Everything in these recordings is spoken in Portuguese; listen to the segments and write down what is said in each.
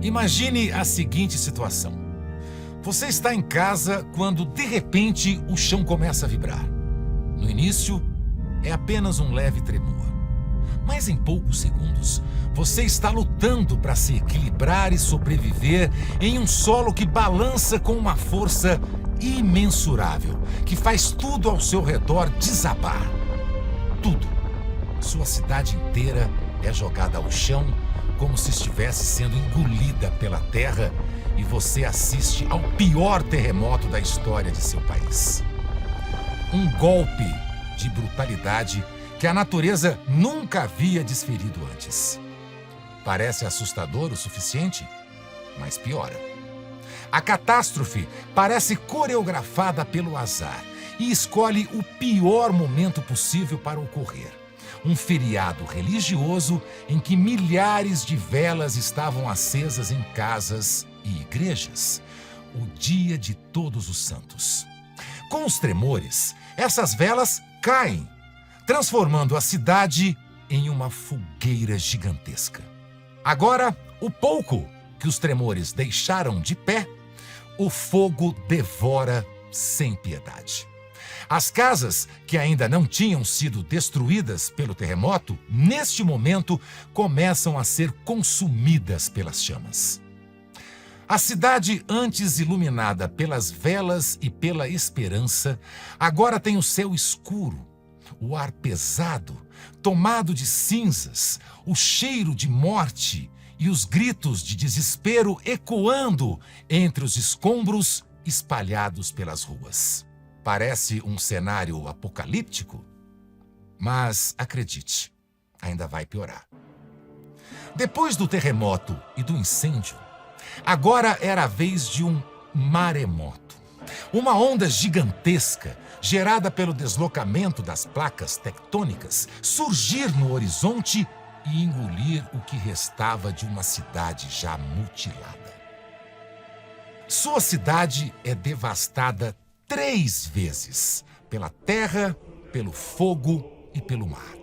Imagine a seguinte situação. Você está em casa quando, de repente, o chão começa a vibrar. No início, é apenas um leve tremor. Mas em poucos segundos, você está lutando para se equilibrar e sobreviver em um solo que balança com uma força imensurável, que faz tudo ao seu redor desabar. Tudo. Sua cidade inteira é jogada ao chão como se estivesse sendo engolida pela terra e você assiste ao pior terremoto da história de seu país. Um golpe de brutalidade que a natureza nunca havia desferido antes. Parece assustador o suficiente, mas piora. A catástrofe parece coreografada pelo azar e escolhe o pior momento possível para ocorrer. Um feriado religioso em que milhares de velas estavam acesas em casas e igrejas. O Dia de Todos os Santos. Com os tremores, essas velas caem, transformando a cidade em uma fogueira gigantesca. Agora, o pouco que os tremores deixaram de pé, o fogo devora sem piedade. As casas que ainda não tinham sido destruídas pelo terremoto, neste momento, começam a ser consumidas pelas chamas. A cidade, antes iluminada pelas velas e pela esperança, agora tem o céu escuro, o ar pesado, tomado de cinzas, o cheiro de morte e os gritos de desespero ecoando entre os escombros espalhados pelas ruas. Parece um cenário apocalíptico, mas acredite, ainda vai piorar. Depois do terremoto e do incêndio, agora era a vez de um maremoto. Uma onda gigantesca, gerada pelo deslocamento das placas tectônicas, surgir no horizonte e engolir o que restava de uma cidade já mutilada. Sua cidade é devastada 3 vezes, pela terra, pelo fogo e pelo mar.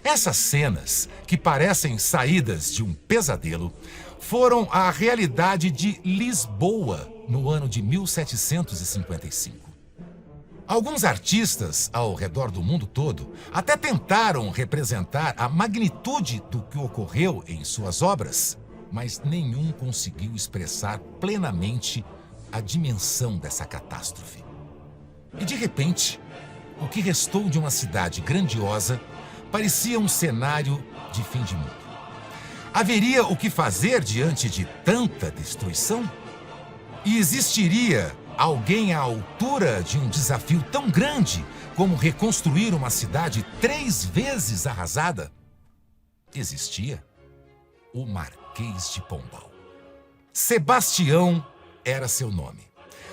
Essas cenas, que parecem saídas de um pesadelo, foram a realidade de Lisboa no ano de 1755. Alguns artistas ao redor do mundo todo até tentaram representar a magnitude do que ocorreu em suas obras, mas nenhum conseguiu expressar plenamente a dimensão dessa catástrofe. E de repente, o que restou de uma cidade grandiosa parecia um cenário de fim de mundo. Haveria o que fazer diante de tanta destruição? E existiria alguém à altura de um desafio tão grande como reconstruir uma cidade 3 vezes arrasada? Existia o Marquês de Pombal. Sebastião era seu nome,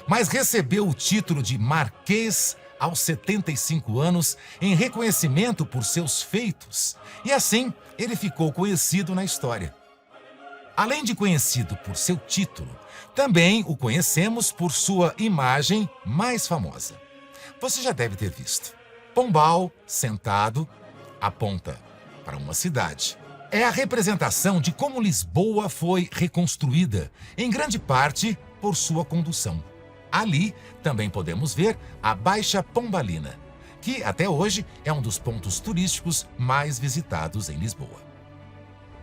mas recebeu o título de Marquês aos 75 anos em reconhecimento por seus feitos, e assim ele ficou conhecido na história. Além de conhecido por seu título, também o conhecemos por sua imagem mais famosa. Você já deve ter visto. Pombal, sentado, aponta para uma cidade. É a representação de como Lisboa foi reconstruída, em grande parte por sua condução. Ali também podemos ver a Baixa Pombalina, que até hoje é um dos pontos turísticos mais visitados em Lisboa.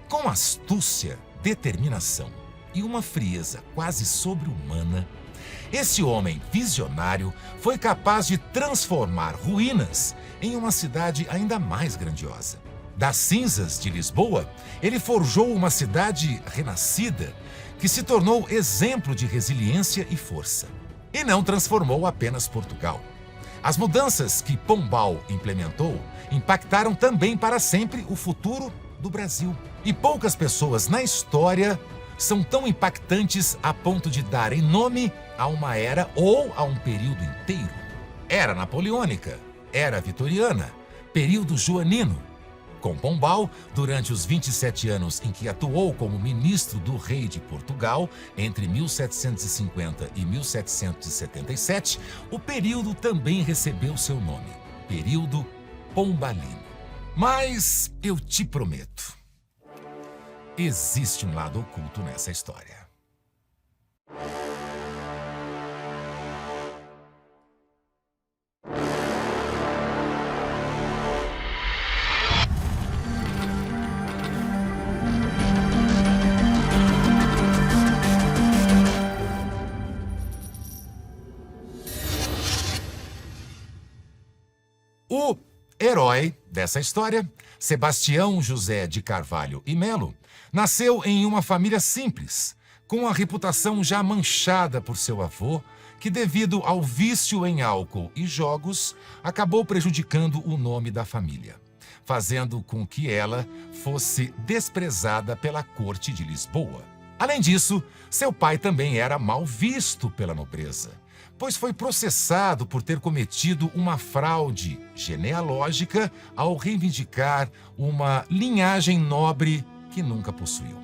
Com astúcia, determinação e uma frieza quase sobre-humana, esse homem visionário foi capaz de transformar ruínas em uma cidade ainda mais grandiosa. Das cinzas de Lisboa, ele forjou uma cidade renascida que se tornou exemplo de resiliência e força. E não transformou apenas Portugal. As mudanças que Pombal implementou impactaram também para sempre o futuro do Brasil. E poucas pessoas na história são tão impactantes a ponto de darem nome a uma era ou a um período inteiro. Era napoleônica, era vitoriana, período joanino. Com Pombal, durante os 27 anos em que atuou como ministro do rei de Portugal, entre 1750 e 1777, o período também recebeu seu nome, período pombalino. Mas eu te prometo, existe um lado oculto nessa história. O herói dessa história, Sebastião José de Carvalho e Melo, nasceu em uma família simples, com a reputação já manchada por seu avô, que devido ao vício em álcool e jogos, acabou prejudicando o nome da família, fazendo com que ela fosse desprezada pela corte de Lisboa. Além disso, seu pai também era mal visto pela nobreza, pois foi processado por ter cometido uma fraude genealógica ao reivindicar uma linhagem nobre que nunca possuiu.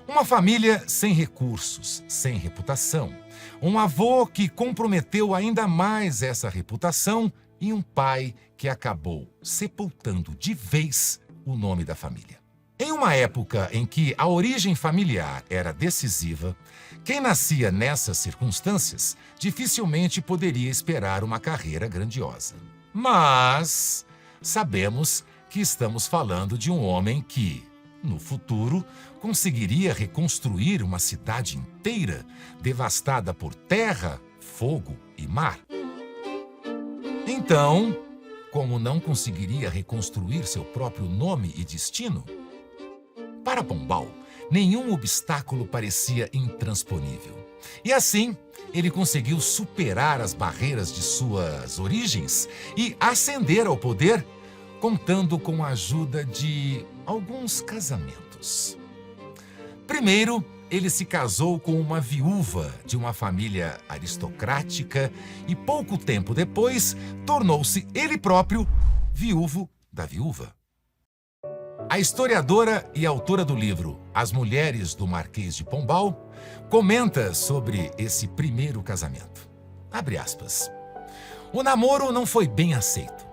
Uma família sem recursos, sem reputação, um avô que comprometeu ainda mais essa reputação e um pai que acabou sepultando de vez o nome da família. Em uma época em que a origem familiar era decisiva, quem nascia nessas circunstâncias dificilmente poderia esperar uma carreira grandiosa. Mas sabemos que estamos falando de um homem que, no futuro, conseguiria reconstruir uma cidade inteira devastada por terra, fogo e mar. Então, como não conseguiria reconstruir seu próprio nome e destino? Para Pombal, nenhum obstáculo parecia intransponível. E assim, ele conseguiu superar as barreiras de suas origens e ascender ao poder, contando com a ajuda de alguns casamentos. Primeiro, ele se casou com uma viúva de uma família aristocrática e pouco tempo depois tornou-se ele próprio viúvo da viúva. A historiadora e autora do livro As Mulheres do Marquês de Pombal comenta sobre esse primeiro casamento. Abre aspas. O namoro não foi bem aceito,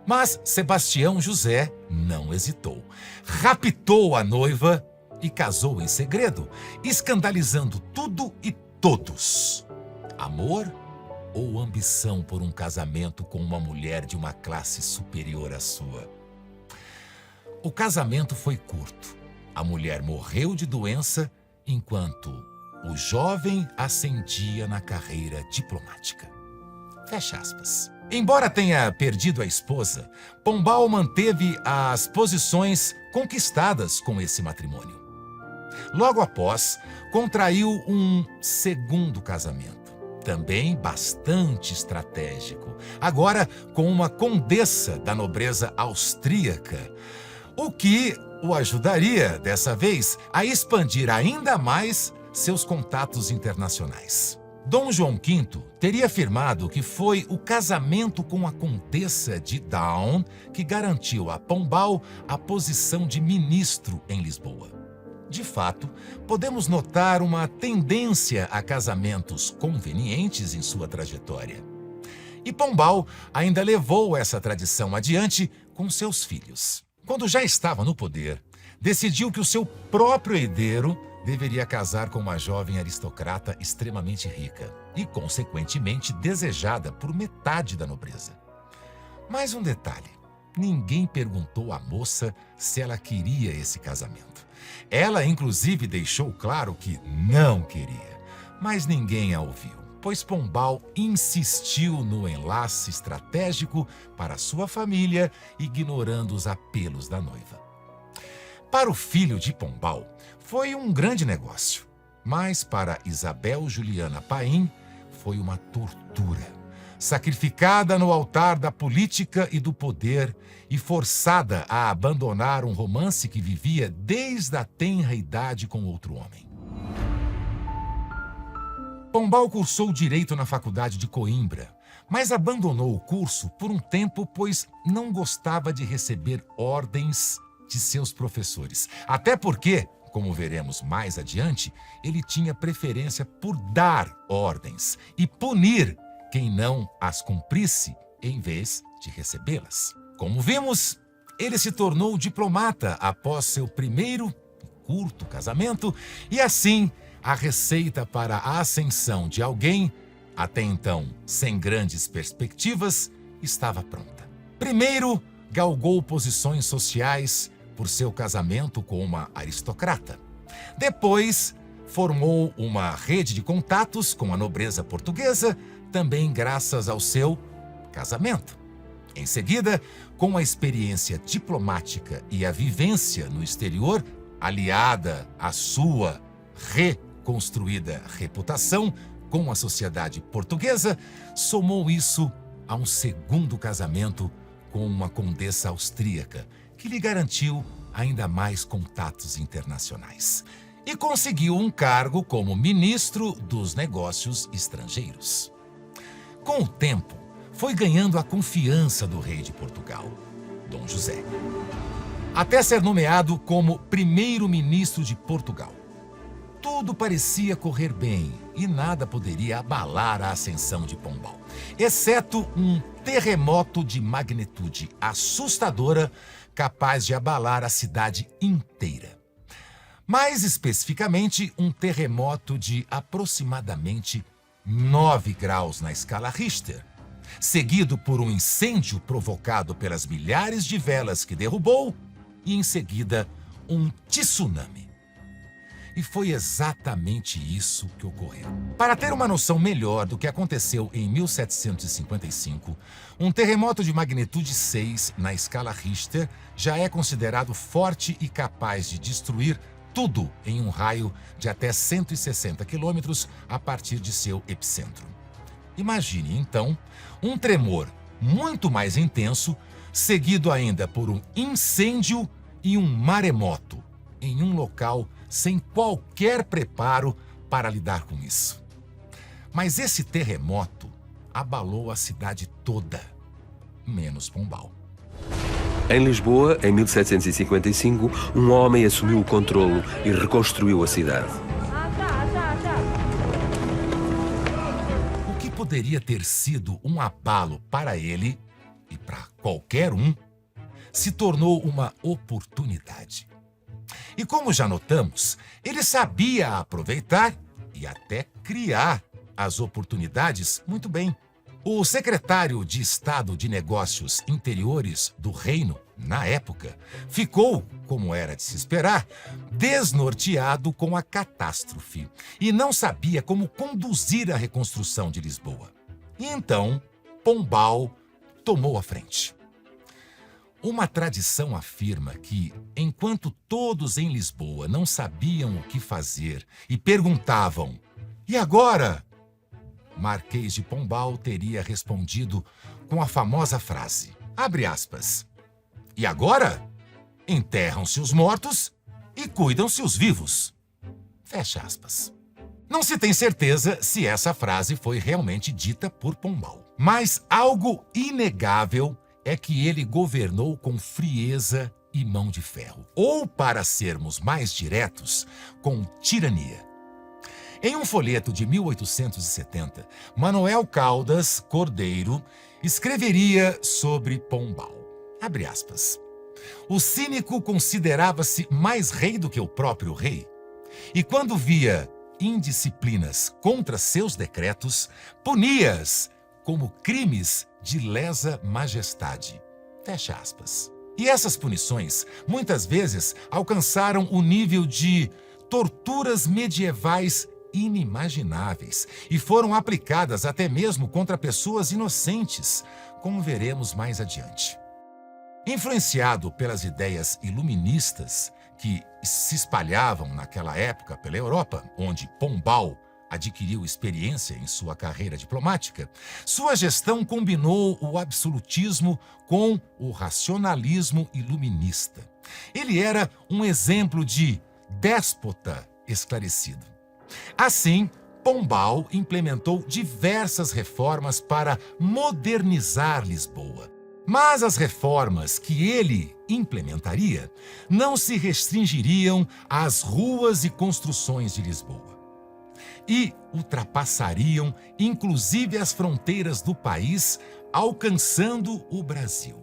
mas Sebastião José não hesitou. Raptou a noiva e casou em segredo, escandalizando tudo e todos. Amor ou ambição por um casamento com uma mulher de uma classe superior à sua? O casamento foi curto. A mulher morreu de doença, enquanto o jovem ascendia na carreira diplomática. Fecha aspas. Embora tenha perdido a esposa, Pombal manteve as posições conquistadas com esse matrimônio. Logo após, contraiu um segundo casamento, também bastante estratégico, agora com uma condessa da nobreza austríaca, o que o ajudaria, dessa vez, a expandir ainda mais seus contatos internacionais. Dom João V teria afirmado que foi o casamento com a Condessa de Down que garantiu a Pombal a posição de ministro em Lisboa. De fato, podemos notar uma tendência a casamentos convenientes em sua trajetória. E Pombal ainda levou essa tradição adiante com seus filhos. Quando já estava no poder, decidiu que o seu próprio herdeiro deveria casar com uma jovem aristocrata extremamente rica e, consequentemente, desejada por metade da nobreza. Mais um detalhe: ninguém perguntou à moça se ela queria esse casamento. Ela, inclusive, deixou claro que não queria, mas ninguém a ouviu, pois Pombal insistiu no enlace estratégico para sua família, ignorando os apelos da noiva. Para o filho de Pombal, foi um grande negócio, mas para Isabel Juliana Paim, foi uma tortura. Sacrificada no altar da política e do poder e forçada a abandonar um romance que vivia desde a tenra idade com outro homem. Pombal cursou Direito na Faculdade de Coimbra, mas abandonou o curso por um tempo, pois não gostava de receber ordens de seus professores. Até porque, como veremos mais adiante, ele tinha preferência por dar ordens e punir quem não as cumprisse, em vez de recebê-las. Como vimos, ele se tornou diplomata após seu primeiro e curto casamento e, assim, a receita para a ascensão de alguém, até então sem grandes perspectivas, estava pronta. Primeiro, galgou posições sociais por seu casamento com uma aristocrata. Depois, formou uma rede de contatos com a nobreza portuguesa, também graças ao seu casamento. Em seguida, com a experiência diplomática e a vivência no exterior, aliada à sua reconstruída reputação com a sociedade portuguesa, somou isso a um segundo casamento com uma condessa austríaca, que lhe garantiu ainda mais contatos internacionais. E conseguiu um cargo como ministro dos Negócios Estrangeiros. Com o tempo, foi ganhando a confiança do rei de Portugal, Dom José, até ser nomeado como primeiro-ministro de Portugal. Tudo parecia correr bem e nada poderia abalar a ascensão de Pombal, exceto um terremoto de magnitude assustadora capaz de abalar a cidade inteira. Mais especificamente, um terremoto de aproximadamente 9 graus na escala Richter, seguido por um incêndio provocado pelas milhares de velas que derrubou e, em seguida, um tsunami. E foi exatamente isso que ocorreu. Para ter uma noção melhor do que aconteceu em 1755, um terremoto de magnitude 6 na escala Richter já é considerado forte e capaz de destruir tudo em um raio de até 160 quilômetros a partir de seu epicentro. Imagine, então, um tremor muito mais intenso, seguido ainda por um incêndio e um maremoto, em um local sem qualquer preparo para lidar com isso. Mas esse terremoto abalou a cidade toda, menos Pombal. Em Lisboa, em 1755, um homem assumiu o controlo e reconstruiu a cidade. O que poderia ter sido um abalo para ele e para qualquer um, se tornou uma oportunidade. E como já notamos, ele sabia aproveitar e até criar as oportunidades muito bem. O secretário de Estado de Negócios Interiores do Reino, na época, ficou, como era de se esperar, desnorteado com a catástrofe e não sabia como conduzir a reconstrução de Lisboa. E então, Pombal tomou a frente. Uma tradição afirma que, enquanto todos em Lisboa não sabiam o que fazer e perguntavam: "E agora?", Marquês de Pombal teria respondido com a famosa frase, abre aspas, "E agora? Enterram-se os mortos e cuidam-se os vivos." Fecha aspas. Não se tem certeza se essa frase foi realmente dita por Pombal, mas algo inegável é que ele governou com frieza e mão de ferro, ou, para sermos mais diretos, com tirania. Em um folheto de 1870, Manuel Caldas Cordeiro escreveria sobre Pombal. Abre aspas. O cínico considerava-se mais rei do que o próprio rei, e quando via indisciplinas contra seus decretos, punia-as como crimes de lesa majestade. Fecha aspas. E essas punições, muitas vezes, alcançaram o nível de torturas medievais inimagináveis e foram aplicadas até mesmo contra pessoas inocentes, como veremos mais adiante. Influenciado pelas ideias iluministas que se espalhavam naquela época pela Europa, onde Pombal adquiriu experiência em sua carreira diplomática, sua gestão combinou o absolutismo com o racionalismo iluminista. Ele era um exemplo de déspota esclarecido. Assim, Pombal implementou diversas reformas para modernizar Lisboa. Mas as reformas que ele implementaria não se restringiriam às ruas e construções de Lisboa. E ultrapassariam inclusive as fronteiras do país, alcançando o Brasil.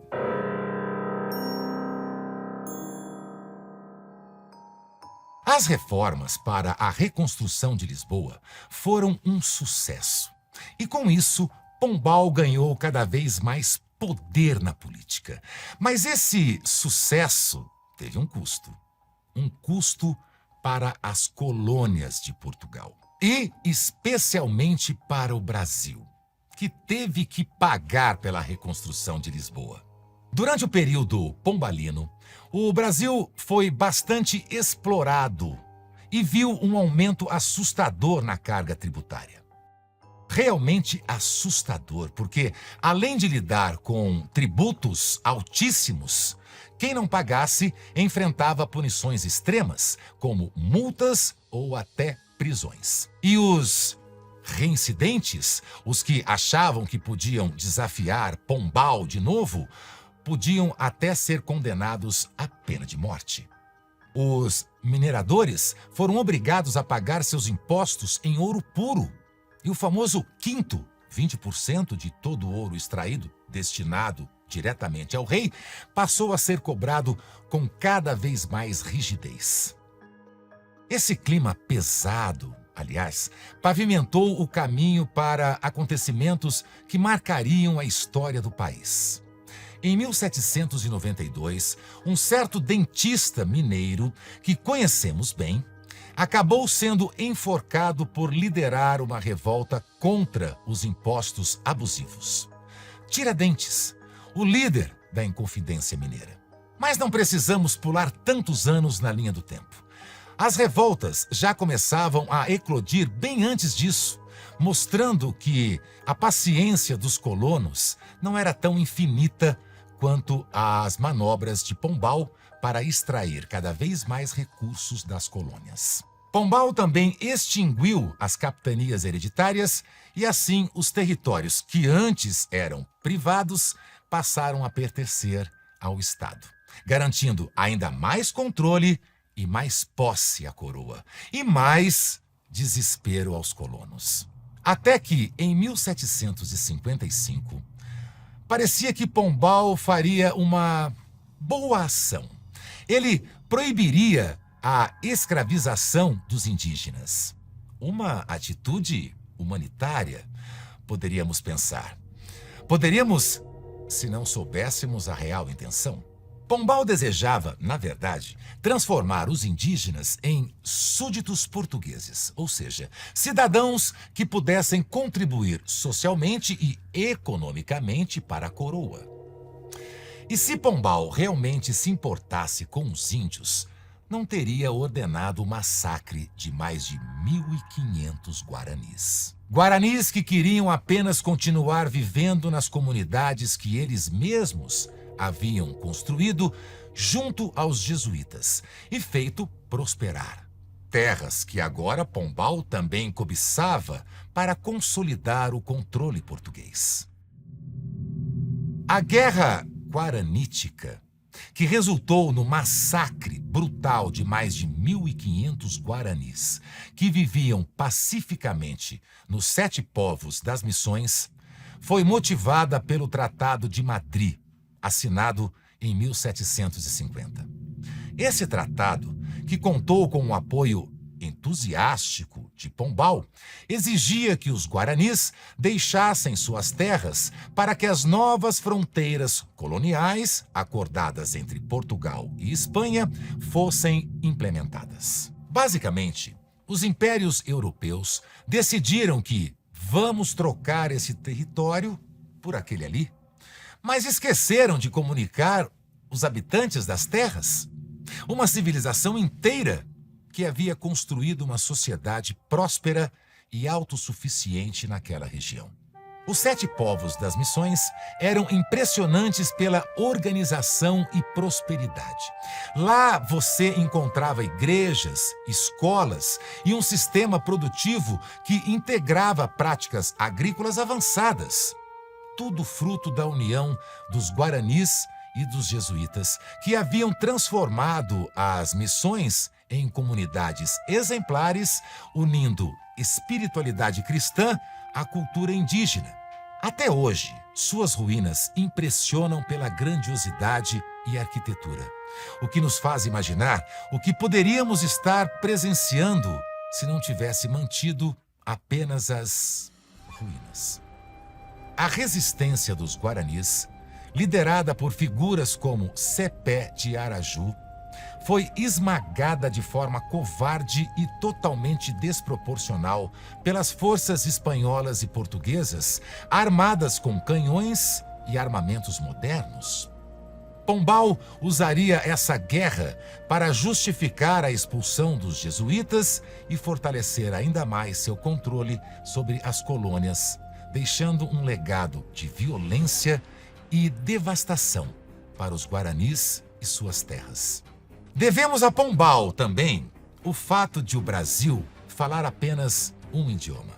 As reformas para a reconstrução de Lisboa foram um sucesso. E com isso, Pombal ganhou cada vez mais poder na política. Mas esse sucesso teve um custo. Um custo para as colônias de Portugal. E especialmente para o Brasil, que teve que pagar pela reconstrução de Lisboa. Durante o período pombalino, o Brasil foi bastante explorado e viu um aumento assustador na carga tributária. Realmente assustador, porque além de lidar com tributos altíssimos, quem não pagasse enfrentava punições extremas, como multas ou até prisões. E os reincidentes, os que achavam que podiam desafiar Pombal de novo, podiam até ser condenados à pena de morte. Os mineradores foram obrigados a pagar seus impostos em ouro puro. E o famoso quinto, 20% de todo o ouro extraído, destinado diretamente ao rei, passou a ser cobrado com cada vez mais rigidez. Esse clima pesado, aliás, pavimentou o caminho para acontecimentos que marcariam a história do país. Em 1792, um certo dentista mineiro, que conhecemos bem, acabou sendo enforcado por liderar uma revolta contra os impostos abusivos. Tiradentes, o líder da Inconfidência Mineira. Mas não precisamos pular tantos anos na linha do tempo. As revoltas já começavam a eclodir bem antes disso, mostrando que a paciência dos colonos não era tão infinita quanto as manobras de Pombal para extrair cada vez mais recursos das colônias. Pombal também extinguiu as capitanias hereditárias e assim os territórios que antes eram privados passaram a pertencer ao Estado, garantindo ainda mais controle e mais posse à coroa e mais desespero aos colonos. Até que, em 1755, parecia que Pombal faria uma boa ação. Ele proibiria a escravização dos indígenas. Uma atitude humanitária, poderíamos pensar. Poderíamos, se não soubéssemos a real intenção. Pombal desejava, na verdade, transformar os indígenas em súditos portugueses, ou seja, cidadãos que pudessem contribuir socialmente e economicamente para a coroa. E se Pombal realmente se importasse com os índios, não teria ordenado o massacre de mais de 1.500 guaranis. Guaranis que queriam apenas continuar vivendo nas comunidades que eles mesmos haviam construído junto aos jesuítas e feito prosperar. Terras que agora Pombal também cobiçava para consolidar o controle português. A Guerra Guaranítica, que resultou no massacre brutal de mais de 1.500 guaranis que viviam pacificamente nos 7 povos das Missões, foi motivada pelo Tratado de Madrid, assinado em 1750. Esse tratado, que contou com o apoio entusiástico de Pombal, exigia que os guaranis deixassem suas terras para que as novas fronteiras coloniais, acordadas entre Portugal e Espanha, fossem implementadas. Basicamente, os impérios europeus decidiram que vamos trocar esse território por aquele ali, mas esqueceram de comunicar os habitantes das terras. Uma civilização inteira que havia construído uma sociedade próspera e autossuficiente naquela região. Os 7 povos das Missões eram impressionantes pela organização e prosperidade. Lá você encontrava igrejas, escolas e um sistema produtivo que integrava práticas agrícolas avançadas. Tudo fruto da união dos guaranis e dos jesuítas, que haviam transformado as missões em comunidades exemplares, unindo espiritualidade cristã à cultura indígena. Até hoje, suas ruínas impressionam pela grandiosidade e arquitetura, o que nos faz imaginar o que poderíamos estar presenciando se não tivesse mantido apenas as ruínas. A resistência dos Guaranis, liderada por figuras como Cepé de Araju, foi esmagada de forma covarde e totalmente desproporcional pelas forças espanholas e portuguesas, armadas com canhões e armamentos modernos. Pombal usaria essa guerra para justificar a expulsão dos jesuítas e fortalecer ainda mais seu controle sobre as colônias, deixando um legado de violência e devastação para os Guaranis e suas terras. Devemos a Pombal também o fato de o Brasil falar apenas um idioma.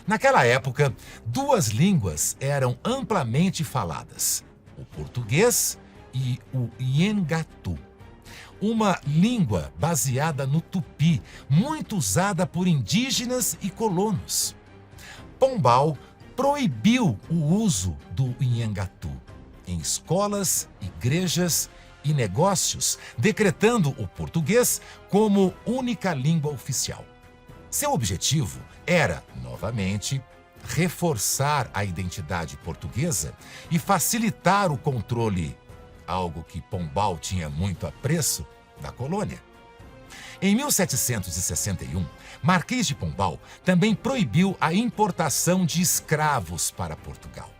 Naquela época, duas línguas eram amplamente faladas: o português e o Iengatu, uma língua baseada no tupi, muito usada por indígenas e colonos. Pombal proibiu o uso do Iengatu em escolas, igrejas e negócios, decretando o português como única língua oficial. Seu objetivo era, novamente, reforçar a identidade portuguesa e facilitar o controle, algo que Pombal tinha muito apreço, da colônia. Em 1761, Marquês de Pombal também proibiu a importação de escravos para Portugal.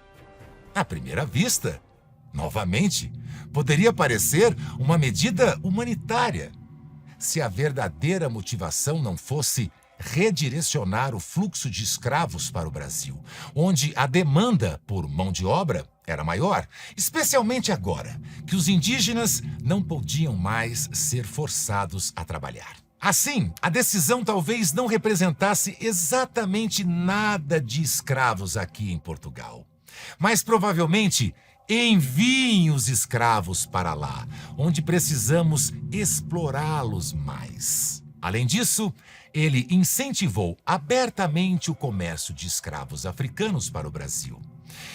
À primeira vista, novamente, poderia parecer uma medida humanitária, se a verdadeira motivação não fosse redirecionar o fluxo de escravos para o Brasil, onde a demanda por mão de obra era maior, especialmente agora que os indígenas não podiam mais ser forçados a trabalhar. Assim, a decisão talvez não representasse exatamente nada de escravos aqui em Portugal, mas provavelmente enviem os escravos para lá, onde precisamos explorá-los mais. Além disso, ele incentivou abertamente o comércio de escravos africanos para o Brasil.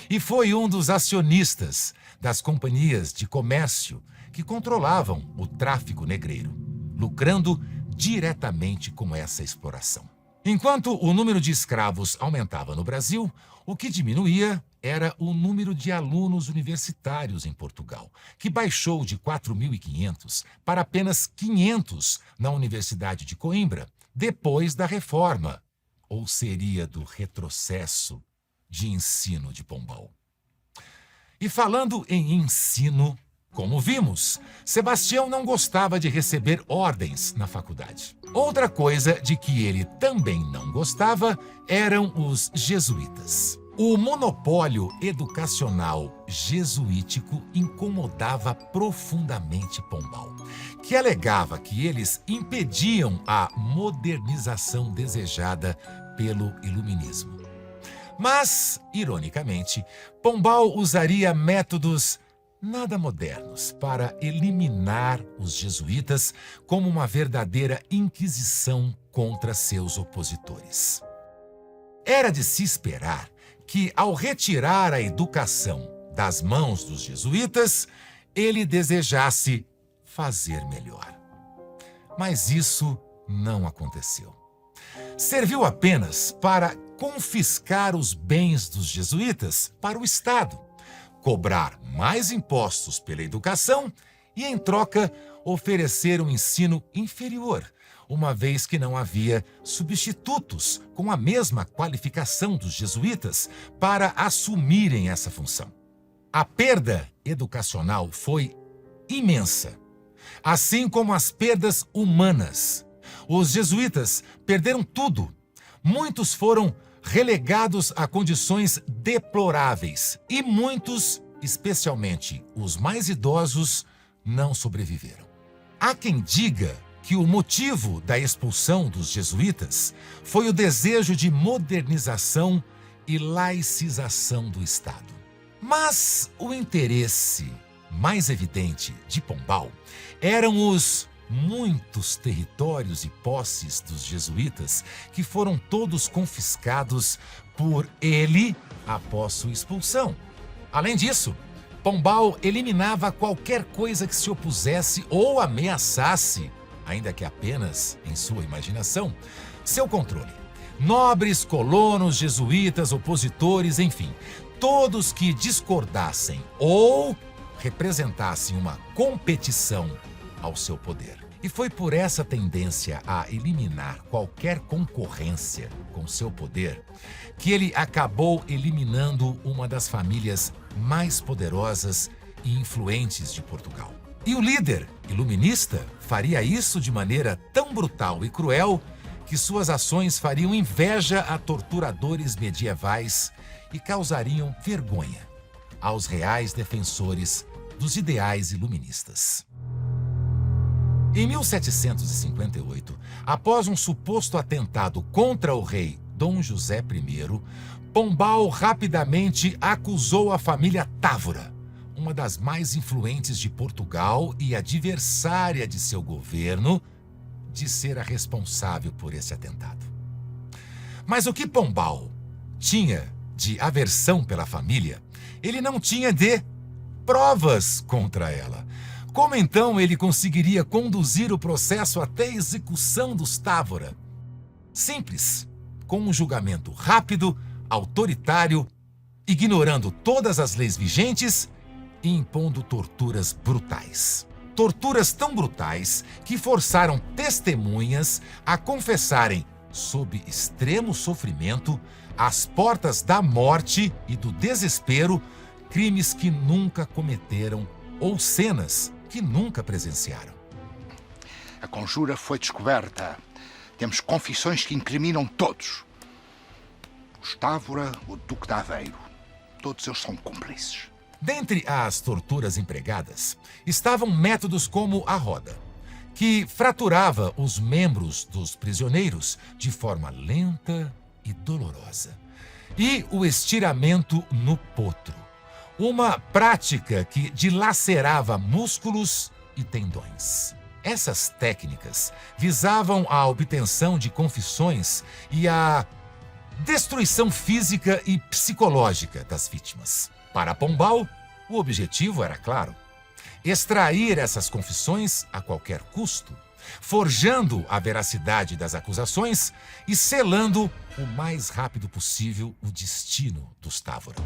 E foi um dos acionistas das companhias de comércio que controlavam o tráfico negreiro, lucrando diretamente com essa exploração. Enquanto o número de escravos aumentava no Brasil, o que diminuía era o número de alunos universitários em Portugal, que baixou de 4.500 para apenas 500 na Universidade de Coimbra, depois da reforma, ou seria do retrocesso de ensino de Pombal. E falando em ensino, como vimos, Sebastião não gostava de receber ordens na faculdade. Outra coisa de que ele também não gostava eram os jesuítas. O monopólio educacional jesuítico incomodava profundamente Pombal, que alegava que eles impediam a modernização desejada pelo iluminismo. Mas, ironicamente, Pombal usaria métodos nada modernos para eliminar os jesuítas como uma verdadeira inquisição contra seus opositores. Era de se esperar que, ao retirar a educação das mãos dos jesuítas, ele desejasse fazer melhor. Mas isso não aconteceu. Serviu apenas para confiscar os bens dos jesuítas para o Estado, cobrar mais impostos pela educação e, em troca, oferecer um ensino inferior, uma vez que não havia substitutos com a mesma qualificação dos jesuítas para assumirem essa função. A perda educacional foi imensa, assim como as perdas humanas. Os jesuítas perderam tudo. Muitos foram relegados a condições deploráveis e muitos, especialmente os mais idosos, não sobreviveram. Há quem diga que o motivo da expulsão dos jesuítas foi o desejo de modernização e laicização do Estado. Mas o interesse mais evidente de Pombal eram os muitos territórios e posses dos jesuítas que foram todos confiscados por ele após sua expulsão. Além disso, Pombal eliminava qualquer coisa que se opusesse ou ameaçasse, ainda que apenas em sua imaginação, seu controle. Nobres, colonos, jesuítas, opositores, enfim, todos que discordassem ou representassem uma competição ao seu poder. E foi por essa tendência a eliminar qualquer concorrência com seu poder que ele acabou eliminando uma das famílias mais poderosas e influentes de Portugal. E o líder iluminista faria isso de maneira tão brutal e cruel que suas ações fariam inveja a torturadores medievais e causariam vergonha aos reais defensores dos ideais iluministas. Em 1758, após um suposto atentado contra o rei Dom José I, Pombal rapidamente acusou a família Távora, uma das mais influentes de Portugal e adversária de seu governo, de ser a responsável por esse atentado. Mas o que Pombal tinha de aversão pela família, ele não tinha de provas contra ela. Como então ele conseguiria conduzir o processo até a execução dos Távora? Simples, com um julgamento rápido, autoritário, ignorando todas as leis vigentes e impondo torturas brutais. Torturas tão brutais que forçaram testemunhas a confessarem, sob extremo sofrimento, às portas da morte e do desespero, crimes que nunca cometeram ou cenas que nunca presenciaram. A conjura foi descoberta. Temos confissões que incriminam todos. Os Távora, o Duque de Aveiro. Todos eles são cúmplices. Dentre as torturas empregadas, estavam métodos como a roda, que fraturava os membros dos prisioneiros de forma lenta e dolorosa, e o estiramento no potro, uma prática que dilacerava músculos e tendões. Essas técnicas visavam a obtenção de confissões e a destruição física e psicológica das vítimas. Para Pombal, o objetivo era claro: extrair essas confissões a qualquer custo, forjando a veracidade das acusações e selando o mais rápido possível o destino dos Távora.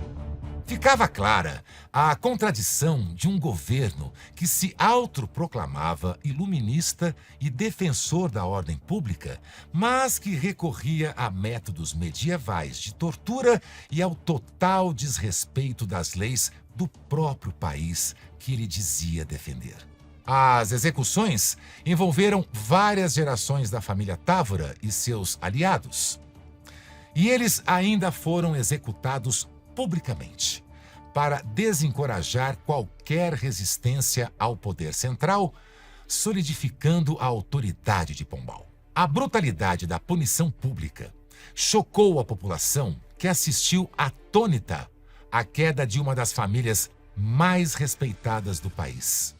Ficava clara a contradição de um governo que se autoproclamava iluminista e defensor da ordem pública, mas que recorria a métodos medievais de tortura e ao total desrespeito das leis do próprio país que ele dizia defender. As execuções envolveram várias gerações da família Távora e seus aliados. E eles ainda foram executados publicamente, para desencorajar qualquer resistência ao poder central, solidificando a autoridade de Pombal. A brutalidade da punição pública chocou a população, que assistiu atônita à queda de uma das famílias mais respeitadas do país,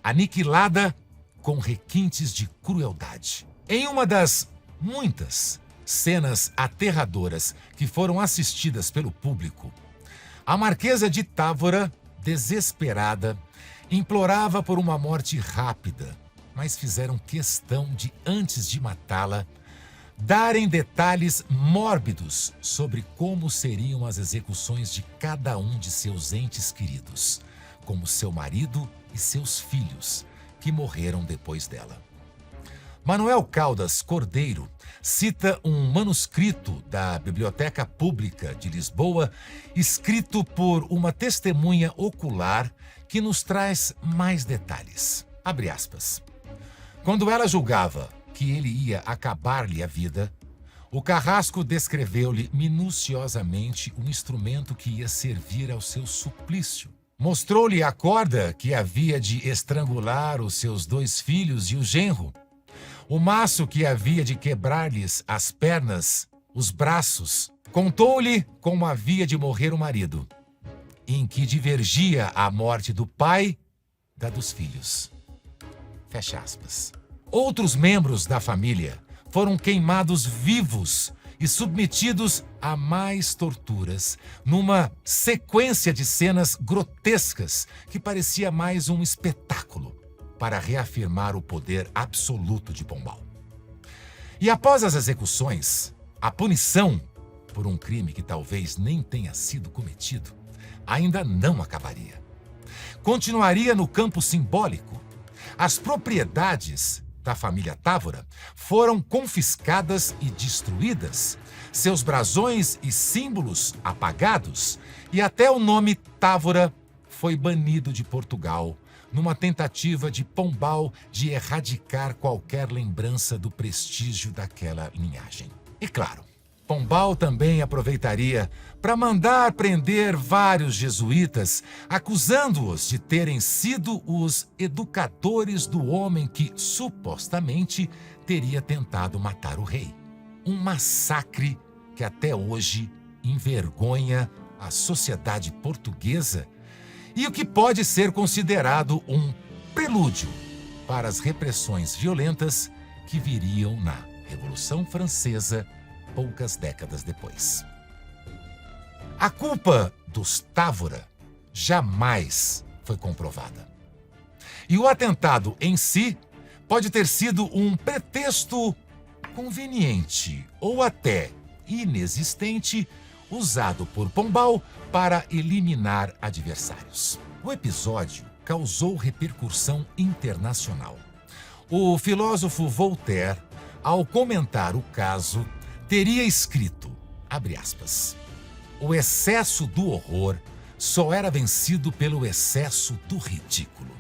aniquilada com requintes de crueldade. Em uma das muitas cenas aterradoras que foram assistidas pelo público, a Marquesa de Távora, desesperada, implorava por uma morte rápida, mas fizeram questão de, antes de matá-la, darem detalhes mórbidos sobre como seriam as execuções de cada um de seus entes queridos, como seu marido e seus filhos, que morreram depois dela. Manuel Caldas Cordeiro cita um manuscrito da Biblioteca Pública de Lisboa, escrito por uma testemunha ocular, que nos traz mais detalhes. Abre aspas. Quando ela julgava que ele ia acabar-lhe a vida, o carrasco descreveu-lhe minuciosamente o instrumento que ia servir ao seu suplício. Mostrou-lhe a corda que havia de estrangular os seus 2 filhos e o genro, o maço que havia de quebrar-lhes as pernas, os braços. Contou-lhe como havia de morrer o marido, em que divergia a morte do pai da dos filhos. Fecha aspas. Outros membros da família foram queimados vivos e submetidos a mais torturas, numa sequência de cenas grotescas que parecia mais um espetáculo para reafirmar o poder absoluto de Pombal. E após as execuções, a punição por um crime que talvez nem tenha sido cometido ainda não acabaria. Continuaria no campo simbólico. As propriedades da família Távora foram confiscadas e destruídas, seus brasões e símbolos apagados, e até o nome Távora foi banido de Portugal, numa tentativa de Pombal de erradicar qualquer lembrança do prestígio daquela linhagem. E claro, Pombal também aproveitaria para mandar prender vários jesuítas, acusando-os de terem sido os educadores do homem que, supostamente, teria tentado matar o rei. Um massacre que até hoje envergonha a sociedade portuguesa e o que pode ser considerado um prelúdio para as repressões violentas que viriam na Revolução Francesa poucas décadas depois. A culpa dos Távora jamais foi comprovada. E o atentado em si pode ter sido um pretexto conveniente ou até inexistente usado por Pombal para eliminar adversários. O episódio causou repercussão internacional. O filósofo Voltaire, ao comentar o caso, teria escrito, abre aspas, o excesso do horror só era vencido pelo excesso do ridículo.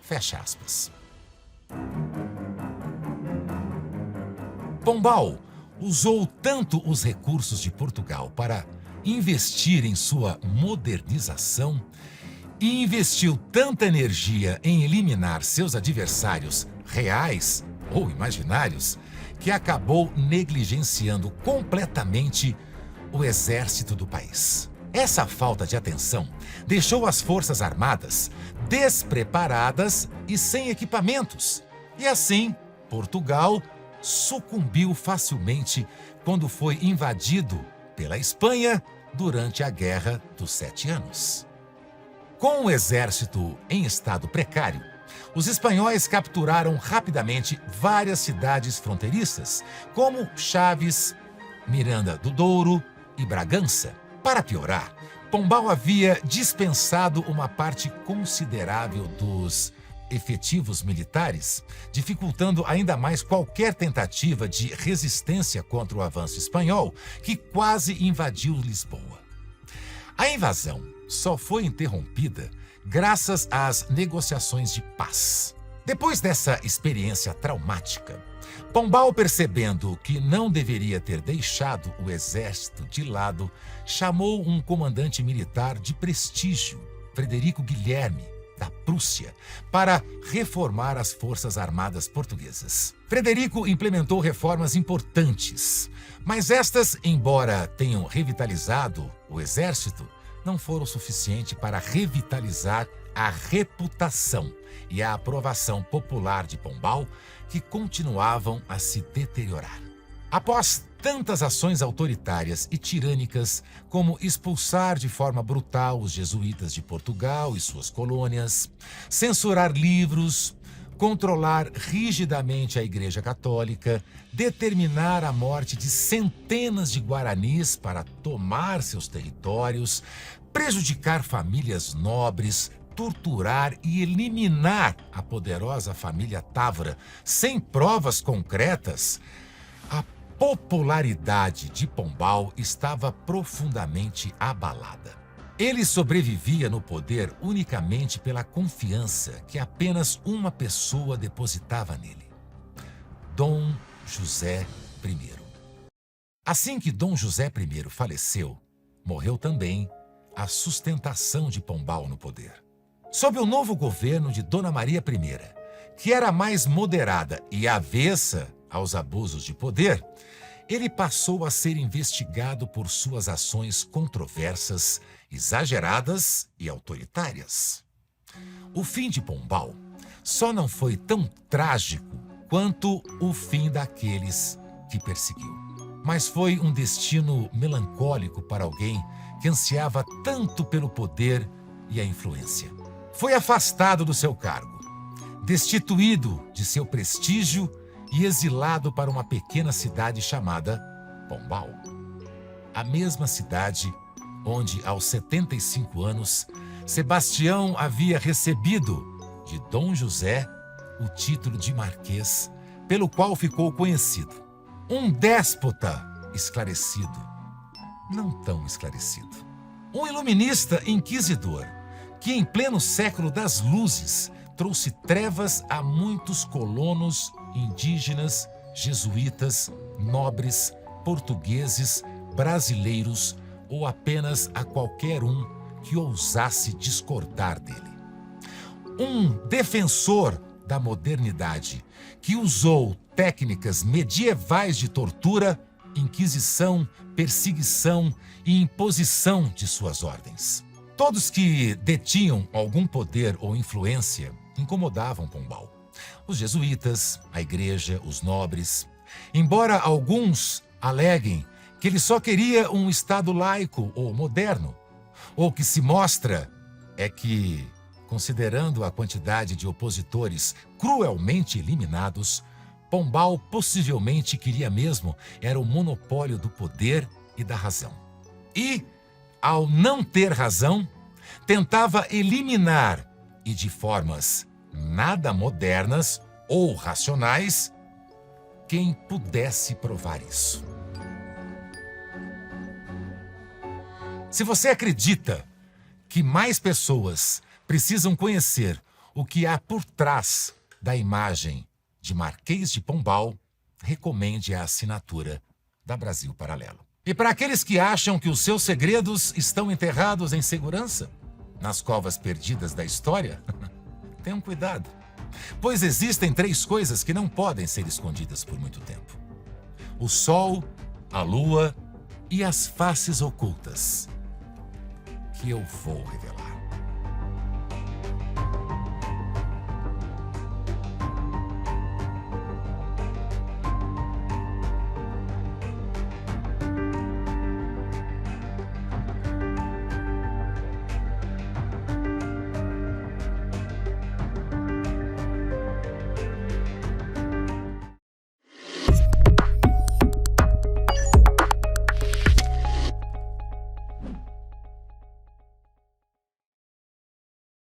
Fecha aspas. Pombal usou tanto os recursos de Portugal para investir em sua modernização e investiu tanta energia em eliminar seus adversários reais ou imaginários que acabou negligenciando completamente o exército do país. Essa falta de atenção deixou as forças armadas despreparadas e sem equipamentos. E assim, Portugal sucumbiu facilmente quando foi invadido pela Espanha durante a Guerra dos 7 Anos. Com o exército em estado precário, os espanhóis capturaram rapidamente várias cidades fronteiriças, como Chaves, Miranda do Douro e Bragança. Para piorar, Pombal havia dispensado uma parte considerável dos efetivos militares, dificultando ainda mais qualquer tentativa de resistência contra o avanço espanhol, que quase invadiu Lisboa. A invasão só foi interrompida graças às negociações de paz. Depois dessa experiência traumática, Pombal, percebendo que não deveria ter deixado o exército de lado, chamou um comandante militar de prestígio, Frederico Guilherme, da Prússia, para reformar as forças armadas portuguesas. Frederico implementou reformas importantes, mas estas, embora tenham revitalizado o exército, não foram suficientes para revitalizar a reputação e a aprovação popular de Pombal, que continuavam a se deteriorar. Após tantas ações autoritárias e tirânicas, como expulsar de forma brutal os jesuítas de Portugal e suas colônias, censurar livros, controlar rigidamente a Igreja Católica, determinar a morte de centenas de guaranis para tomar seus territórios, prejudicar famílias nobres, torturar e eliminar a poderosa família Távora sem provas concretas, a popularidade de Pombal estava profundamente abalada. Ele sobrevivia no poder unicamente pela confiança que apenas uma pessoa depositava nele: Dom José I. Assim que Dom José I faleceu, morreu também a sustentação de Pombal no poder. Sob o novo governo de Dona Maria I, que era mais moderada e avessa aos abusos de poder, ele passou a ser investigado por suas ações controversas, exageradas e autoritárias. O fim de Pombal só não foi tão trágico quanto o fim daqueles que perseguiu. mas foi um destino melancólico para alguém que ansiava tanto pelo poder e a influência. Foi afastado do seu cargo, destituído de seu prestígio e exilado para uma pequena cidade chamada Pombal. A mesma cidade onde, aos 75 anos, Sebastião havia recebido de Dom José o título de Marquês, pelo qual ficou conhecido. Um déspota esclarecido, não tão esclarecido. Um iluminista inquisidor, que em pleno século das luzes trouxe trevas a muitos colonos, indígenas, jesuítas, nobres, portugueses, brasileiros ou apenas a qualquer um que ousasse discordar dele. Um defensor da modernidade que usou técnicas medievais de tortura, inquisição, perseguição e imposição de suas ordens. Todos que detinham algum poder ou influência incomodavam Pombal. Os jesuítas, a igreja, os nobres. Embora alguns aleguem que ele só queria um Estado laico ou moderno, ou que se mostra é que, considerando a quantidade de opositores cruelmente eliminados, Pombal possivelmente queria mesmo era o monopólio do poder e da razão. E, ao não ter razão, tentava eliminar, e de formas nada modernas ou racionais, quem pudesse provar isso. Se você acredita que mais pessoas precisam conhecer o que há por trás da imagem de Marquês de Pombal, recomende a assinatura da Brasil Paralelo. E para aqueles que acham que os seus segredos estão enterrados em segurança, nas covas perdidas da história, tenham cuidado, pois existem 3 coisas que não podem ser escondidas por muito tempo: o sol, a lua e as faces ocultas, que eu vou revelar.